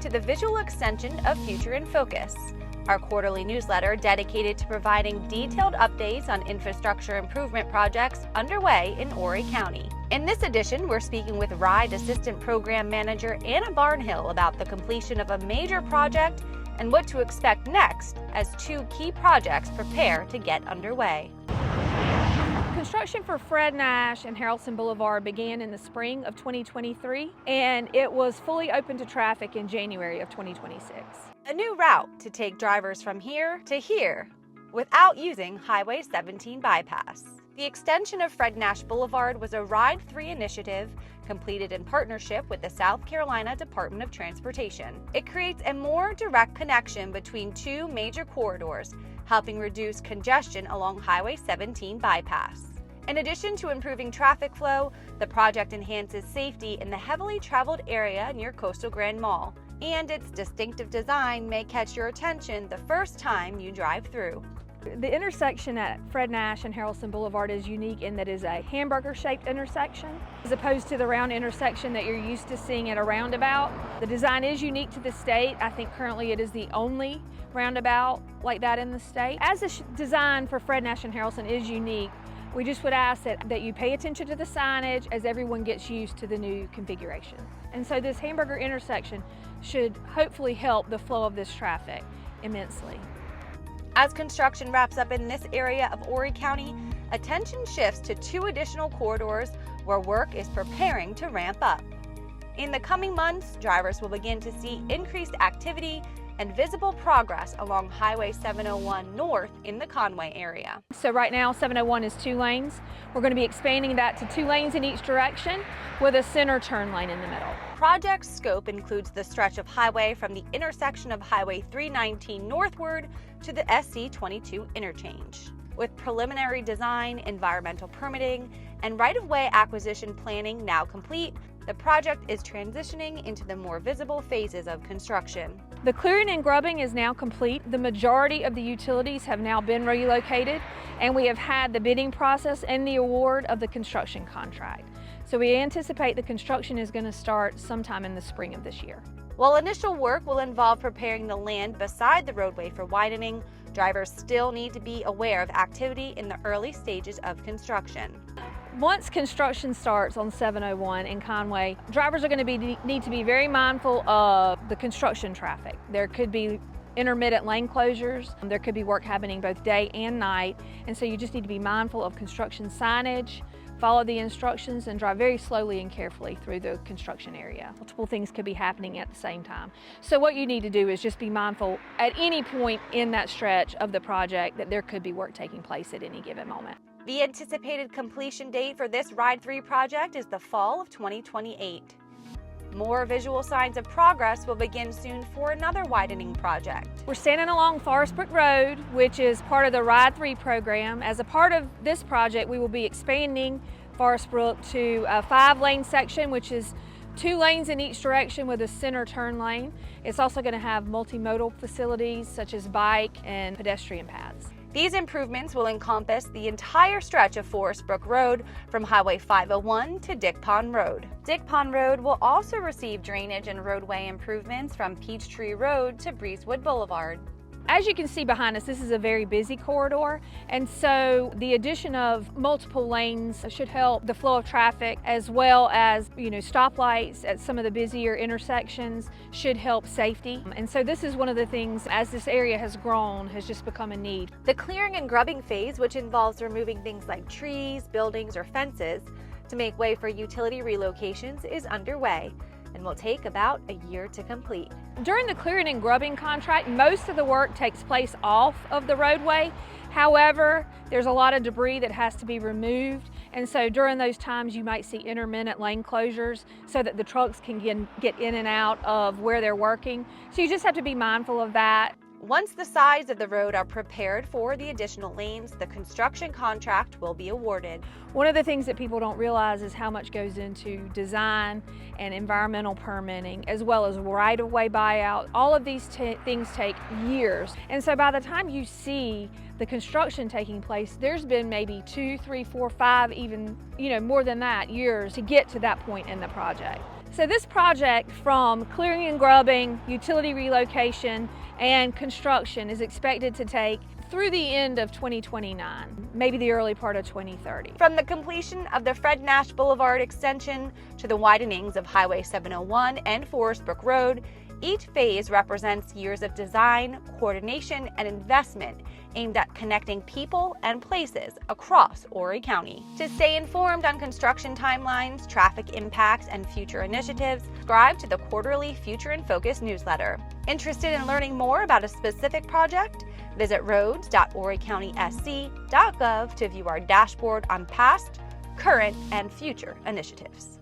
to the visual extension of Future in Focus, our quarterly newsletter dedicated to providing detailed updates on infrastructure improvement projects underway in Horry County. In this edition, we're speaking with RIDE Assistant Program Manager Anna Barnhill about the completion of a major project and what to expect next as two key projects prepare to get underway. Construction for Fred Nash and Harrelson Boulevard began in the spring of 2023, and it was fully open to traffic in January of 2026. A new route to take drivers from here to here without using Highway 17 bypass. The extension of Fred Nash Boulevard was a RIDE 3 initiative completed in partnership with the South Carolina Department of Transportation. It creates a more direct connection between two major corridors, helping reduce congestion along Highway 17 bypass. In addition to improving traffic flow, the project enhances safety in the heavily traveled area near Coastal Grand Mall, and its distinctive design may catch your attention the first time you drive through. The intersection at Fred Nash and Harrelson Boulevard is unique in that it is a hamburger-shaped intersection, as opposed to the round intersection that you're used to seeing at a roundabout. The design is unique to the state. I think currently it is the only roundabout like that in the state. As the design for Fred Nash and Harrelson is unique, we just would ask that you pay attention to the signage as everyone gets used to the new configuration. And so this hamburger intersection should hopefully help the flow of this traffic immensely. As construction wraps up in this area of Horry County, attention shifts to two additional corridors where work is preparing to ramp up. In the coming months, drivers will begin to see increased activity and visible progress along Highway 701 North in the Conway area. So right now 701 is 2 lanes. We're going to be expanding that to 2 lanes in each direction with a center turn lane in the middle. Project scope includes the stretch of highway from the intersection of Highway 319 northward to the SC22 interchange. With preliminary design, environmental permitting, and right-of-way acquisition planning now complete, the project is transitioning into the more visible phases of construction. The clearing and grubbing is now complete. The majority of the utilities have now been relocated, and we have had the bidding process and the award of the construction contract. So we anticipate the construction is going to start sometime in the spring of this year. While initial work will involve preparing the land beside the roadway for widening, drivers still need to be aware of activity in the early stages of construction. Once construction starts on 701 in Conway, drivers are going to need to be very mindful of the construction traffic. There could be intermittent lane closures. There could be work happening both day and night, and so you just need to be mindful of construction signage, follow the instructions, and drive very slowly and carefully through the construction area. Multiple things could be happening at the same time. So what you need to do is just be mindful at any point in that stretch of the project that there could be work taking place at any given moment. The anticipated completion date for this RIDE 3 project is the fall of 2028. More visual signs of progress will begin soon for another widening project. We're standing along Forestbrook Road, which is part of the RIDE 3 program. As a part of this project, we will be expanding Forestbrook to a 5-lane section, which is 2 lanes in each direction with a center turn lane. It's also going to have multimodal facilities such as bike and pedestrian paths. These improvements will encompass the entire stretch of Forestbrook Road from Highway 501 to Dick Pond Road. Dick Pond Road will also receive drainage and roadway improvements from Peachtree Road to Breezewood Boulevard. As you can see behind us, this is a very busy corridor, and so the addition of multiple lanes should help the flow of traffic, as well as stoplights at some of the busier intersections should help safety. And so this is one of the things, as this area has grown, has just become a need. The clearing and grubbing phase, which involves removing things like trees, buildings, or fences to make way for utility relocations, is underway and will take about a year to complete. During the clearing and grubbing contract, most of the work takes place off of the roadway. However, there's a lot of debris that has to be removed, and so during those times you might see intermittent lane closures so that the trucks can get in and out of where they're working. So you just have to be mindful of that. Once the sides of the road are prepared for the additional lanes, the construction contract will be awarded. One of the things that people don't realize is how much goes into design and environmental permitting, as well as right-of-way buyout. All of these things take years. And so by the time you see the construction taking place, there's been maybe 2, 3, 4, 5, even more than that years to get to that point in the project. So this project, from clearing and grubbing, utility relocation, and construction, is expected to take through the end of 2029, maybe the early part of 2030. From the completion of the Fred Nash Boulevard extension to the widenings of Highway 701 and Forestbrook Road, each phase represents years of design, coordination, and investment aimed at connecting people and places across Horry County. To stay informed on construction timelines, traffic impacts, and future initiatives, subscribe to the quarterly Future in Focus newsletter. Interested in learning more about a specific project? Visit roads.horrycountysc.gov to view our dashboard on past, current, and future initiatives.